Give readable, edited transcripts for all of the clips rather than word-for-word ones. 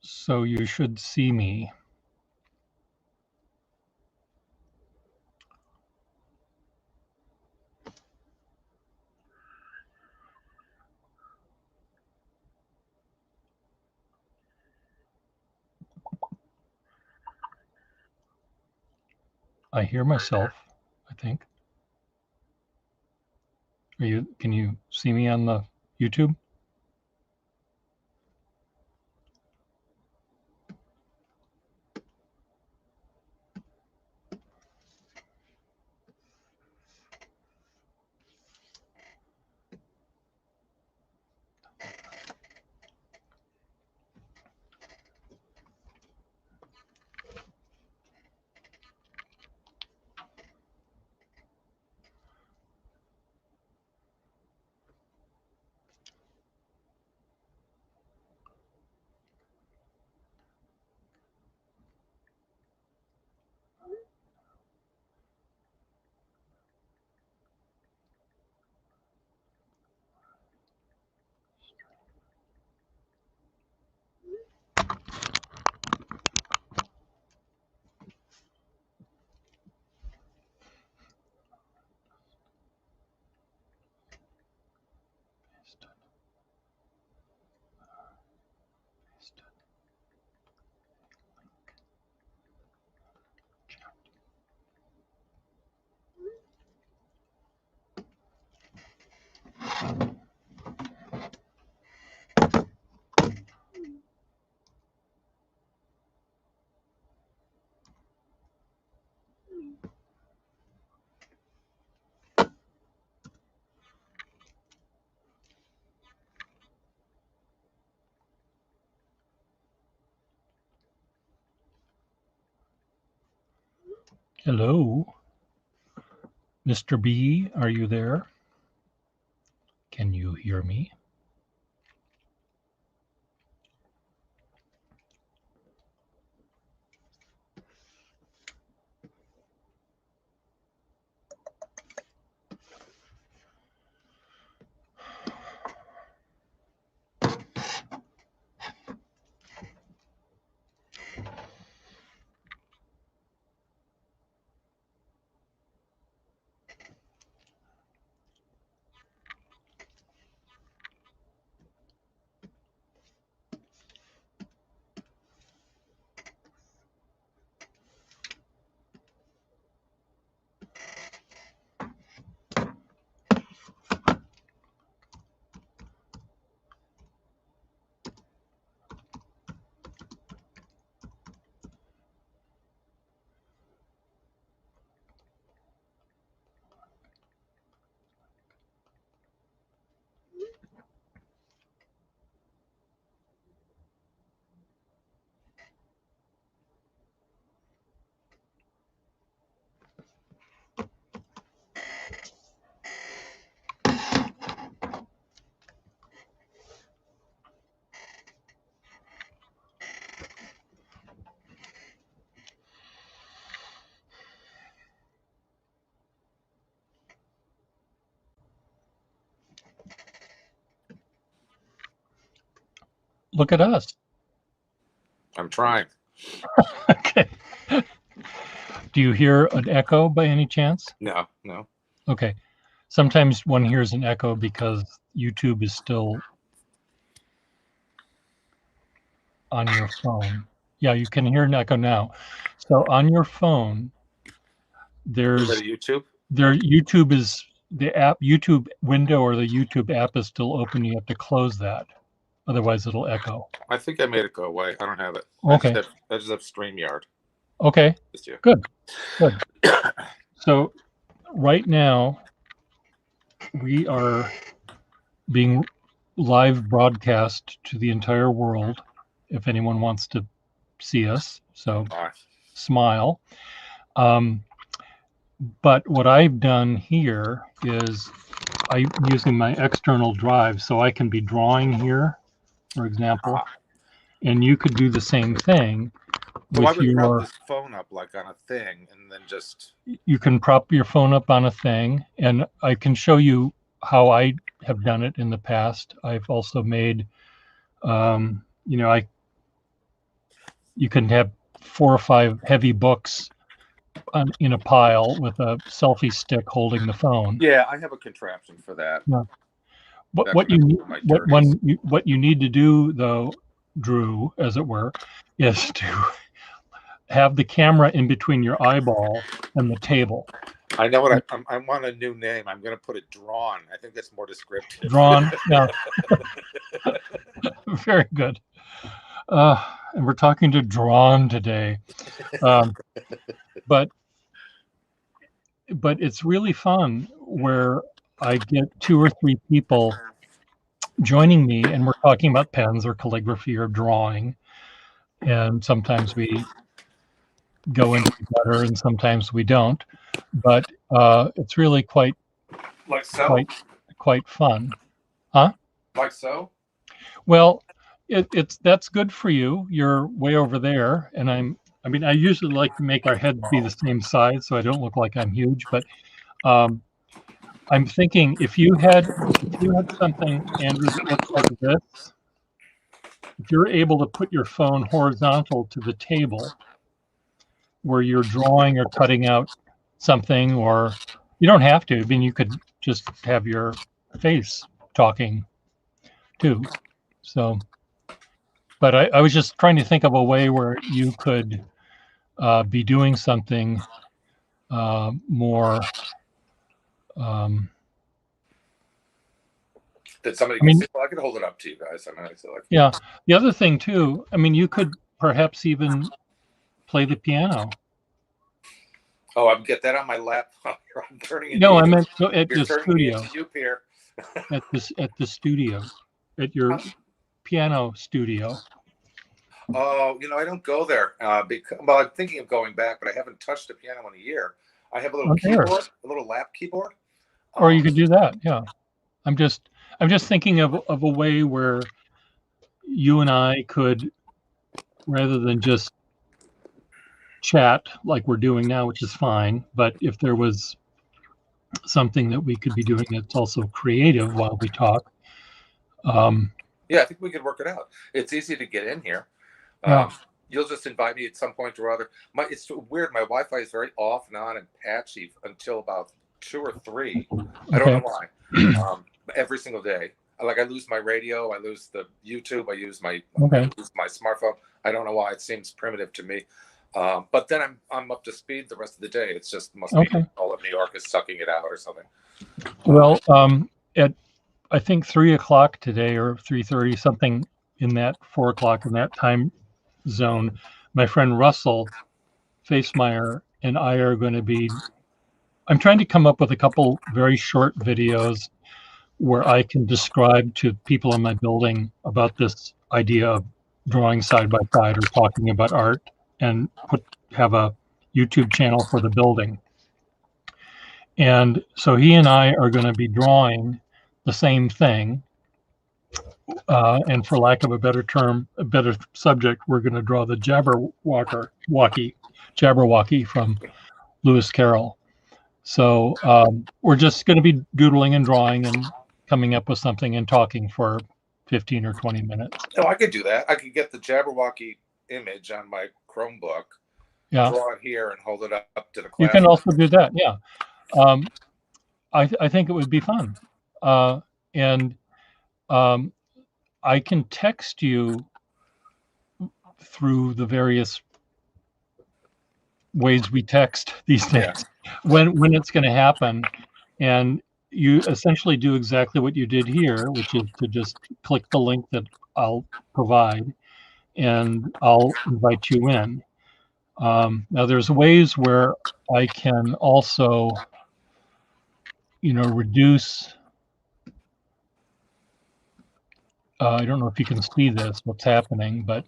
So you should see me. I hear myself, I think. Can you see me on the YouTube? Hello, Mr. B, are you there? Can you hear me? Look at us. I'm trying. Okay. Do you hear an echo by any chance? No. Okay. Sometimes one hears an echo because YouTube is still on your phone. Yeah, you can hear an echo now. So on your phone, Is that a YouTube? YouTube is the app YouTube window or the YouTube app is still open. You have to close that. Otherwise it'll echo. I think I made it go away. I don't have it. Okay. I just have StreamYard. Okay. Just you. Good. So right now we are being live broadcast to the entire world if anyone wants to see us. So smile. But what I've done here is I'm using my external drive so I can be drawing here, for example, and you could do the same thing. So I would prop this phone up like on a thing and then just... You can prop your phone up on a thing, and I can show you how I have done it in the past. I've also made, you can have 4 or 5 heavy books in a pile with a selfie stick holding the phone. Yeah, I have a contraption for that. Yeah. But That what can you hold my what journeys. what you need to do though, Drew, as it were, is to have the camera in between your eyeball and the table. I know what I want a new name. I'm going to put it drawn. I think that's more descriptive. Drawn, yeah. Very good. And we're talking to Drawn today. But it's really fun where I get 2 or 3 people joining me, and we're talking about pens or calligraphy or drawing. And sometimes we go into better, and sometimes we don't. But it's really quite Like so? quite fun, huh? Like so? Well, that's good for you. You're way over there, and I mean, I usually like to make our heads be the same size so I don't look like I'm huge. But I'm thinking if you had something, Andrew, that looks like this, if you're able to put your phone horizontal to the table where you're drawing or cutting out something, or you don't have to. I mean, you could just have your face talking too. So, but I was just trying to think of a way where you could be doing something more. That somebody can say, well, I can hold it up to you guys. I mean, yeah. The other thing too, I mean, you could perhaps even play the piano. Oh, I get that on my lap. I'm turning into No, you. I meant at the studio. At the studio, at your piano studio. Oh, I don't go there because, well, I'm thinking of going back, but I haven't touched a piano in a year. I have a little keyboard, a little lap keyboard. Or you could do that. Yeah, I'm just thinking of a way where you and I could, rather than just chat like we're doing now, which is fine, but if there was something that we could be doing that's also creative while we talk. Yeah, I think we could work it out. It's easy to get in here. You'll just invite me at some point or other. It's weird. My Wi-Fi is very off and on and patchy until about 2 or 3. I don't know why. Every single day. Like I lose my radio, I lose the YouTube, I lose my smartphone. I don't know why. It seems primitive to me. But then I'm up to speed the rest of the day. It's just must be all of New York is sucking it out or something. Well, at I think 3 o'clock today or 3:30, something in that 4 o'clock in that time zone, my friend Russell Facemeyer and I are going to be. I'm trying to come up with a couple very short videos where I can describe to people in my building about this idea of drawing side by side or talking about art, and have a YouTube channel for the building. And so he and I are going to be drawing the same thing. And for lack of a better term, a better subject, we're going to draw the Jabberwocky from Lewis Carroll. So we're just going to be doodling and drawing and coming up with something and talking for 15 or 20 minutes. Oh, I could do that. I could get the Jabberwocky image on my Chromebook, draw it here and hold it up to the class. You can also do that, yeah. I think it would be fun. And I can text you through the various ways we text these days when it's going to happen. And you essentially do exactly what you did here, which is to just click the link that I'll provide, and I'll invite you in. Now, there's ways where I can also, reduce. I don't know if you can see this, what's happening, but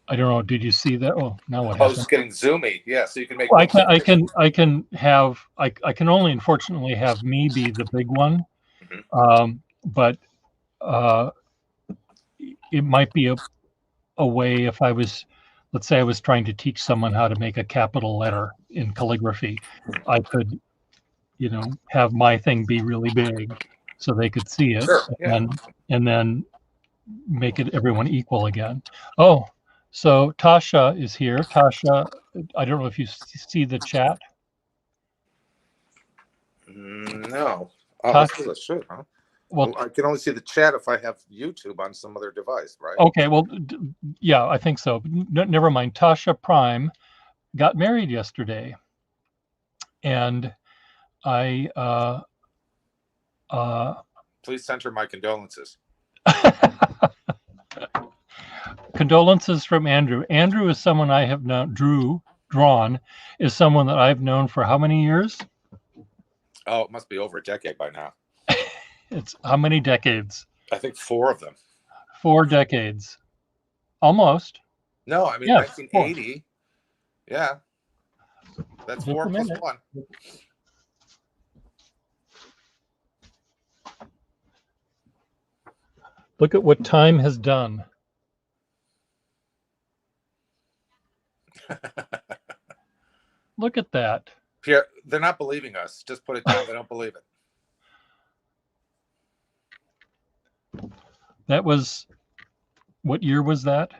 I don't know. Did you see that? Oh, now what happened? It's getting zoomy. Yeah, so you can make. Well, I can only unfortunately have me be the big one, but it might be a way if I was, let's say I was trying to teach someone how to make a capital letter in calligraphy, I could, have my thing be really big so they could see it, and then make it everyone equal again. Oh, So Tasha is here. Tasha, I don't know if you see the chat. No. I suppose I should, huh? Well, I can only see the chat if I have YouTube on some other device, right? Okay, well, yeah, I think so. Never mind. Tasha Prime got married yesterday, and I please send her my condolences. Condolences from Andrew. Andrew is someone I have known. Drawn is someone that I've known for how many years? Oh, it must be over a decade by now. It's how many decades? I think 4 of them. 4 decades. Almost. No, I mean, yeah, 1980. 4. Yeah. That's 4 plus 1. Look at what time has done. Look at that. Pierre, they're not believing us. Just put it down. They don't believe it. That was, what year was that?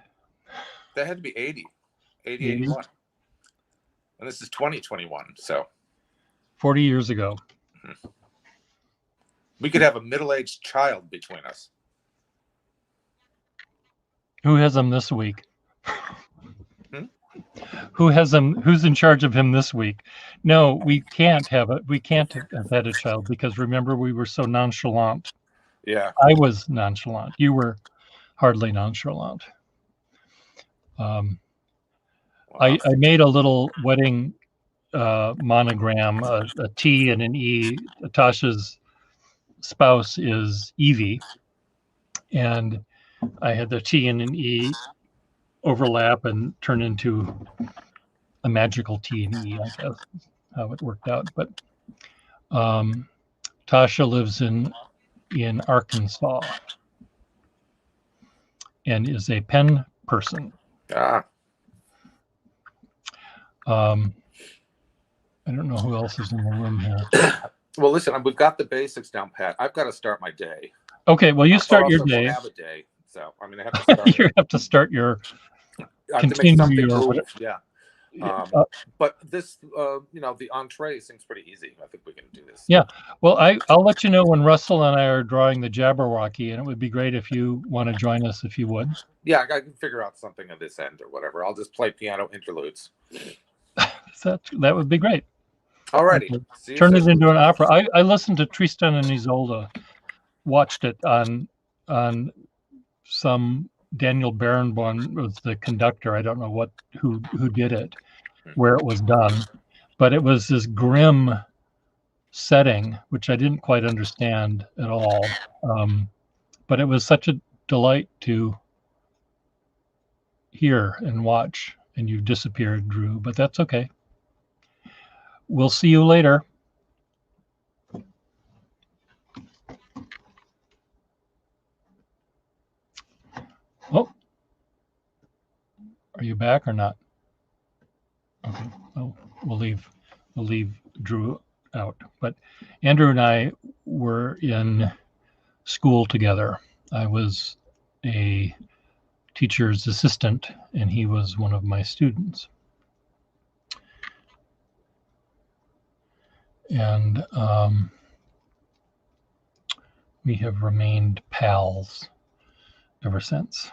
That had to be 80, 81. And this is 2021, so. 40 years ago. Mm-hmm. We could have a middle-aged child between us. Who has him this week? Who has him? Who's in charge of him this week? No, we can't have it. We can't have had a child because remember we were so nonchalant. Yeah, I was nonchalant. You were hardly nonchalant. Wow. I made a little wedding monogram, a T and an E. Tasha's spouse is Evie, and I had the T and an E overlap and turn into a magical T and E, I guess, how it worked out. But Tasha lives in Arkansas and is a pen person. I don't know who else is in the room here. Well, listen, we've got the basics down pat. I've got to start my day. Okay, well, you start your day. Have a day, so I mean, I have to start. You have to start your. Continue your. Yeah. But this, the entree seems pretty easy. I think we can do this. Yeah. Well, I'll let you know when Russell and I are drawing the Jabberwocky, and it would be great if you want to join us if you would. Yeah, I can figure out something at this end or whatever. I'll just play piano interludes. That would be great. Alrighty. Turn it into an opera. I listened to Tristan and Isolde, watched it on some. Daniel Barenboim was the conductor. I don't know who did it, where it was done, but it was this grim setting, which I didn't quite understand at all. But it was such a delight to hear and watch. And you've disappeared, Drew, but that's okay. We'll see you later. Oh, are you back or not? Okay. Oh, we'll leave Drew out. But Andrew and I were in school together. I was a teacher's assistant, and he was one of my students. And we have remained pals ever since.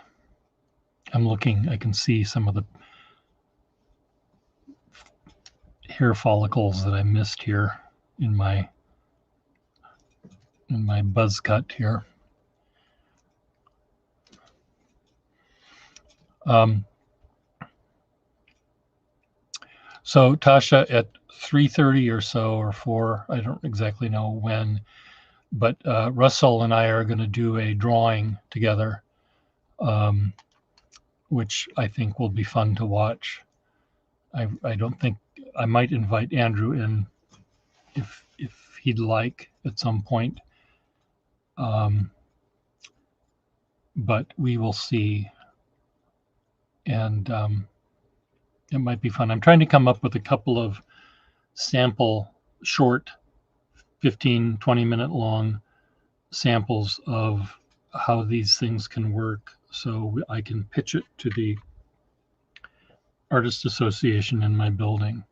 I'm looking, I can see some of the hair follicles that I missed here in my buzz cut here. So Tasha, at 3:30 or so, or 4, I don't exactly know when, but Russell and I are going to do a drawing together, which I think will be fun to watch. I don't think, I might invite Andrew in if he'd like at some point. But we will see. And it might be fun. I'm trying to come up with a couple of sample short 15, 20 minute long samples of how these things can work, so I can pitch it to the artist association in my building.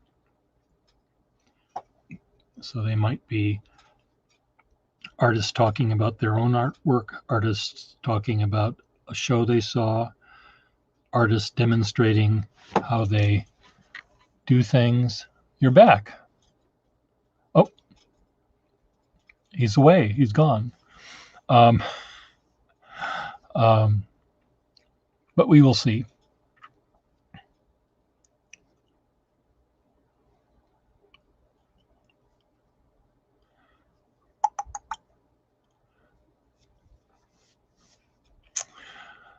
So they might be artists talking about their own artwork, artists talking about a show they saw, artists demonstrating how they do things. You're back. Oh, he's away. He's gone. But we will see.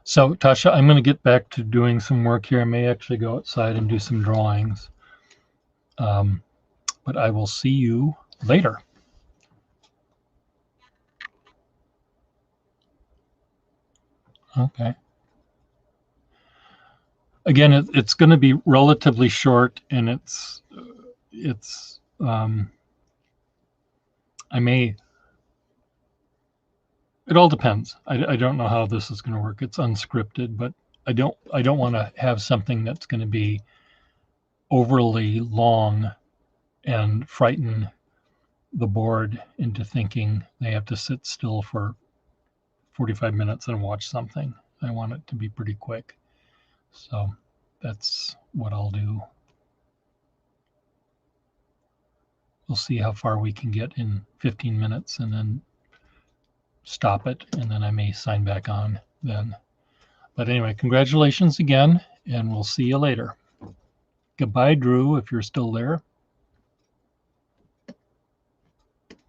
So, Tasha, I'm going to get back to doing some work here. I may actually go outside and do some drawings. But I will see you later. Okay. Again, it's going to be relatively short, and it all depends. I don't know how this is going to work. It's unscripted, but I don't want to have something that's going to be overly long and frighten the board into thinking they have to sit still for 45 minutes and watch something. I want it to be pretty quick. So that's what I'll do. We'll see how far we can get in 15 minutes and then stop it, and then I may sign back on then. But anyway, congratulations again, and we'll see you later. Goodbye, Drew, if you're still there.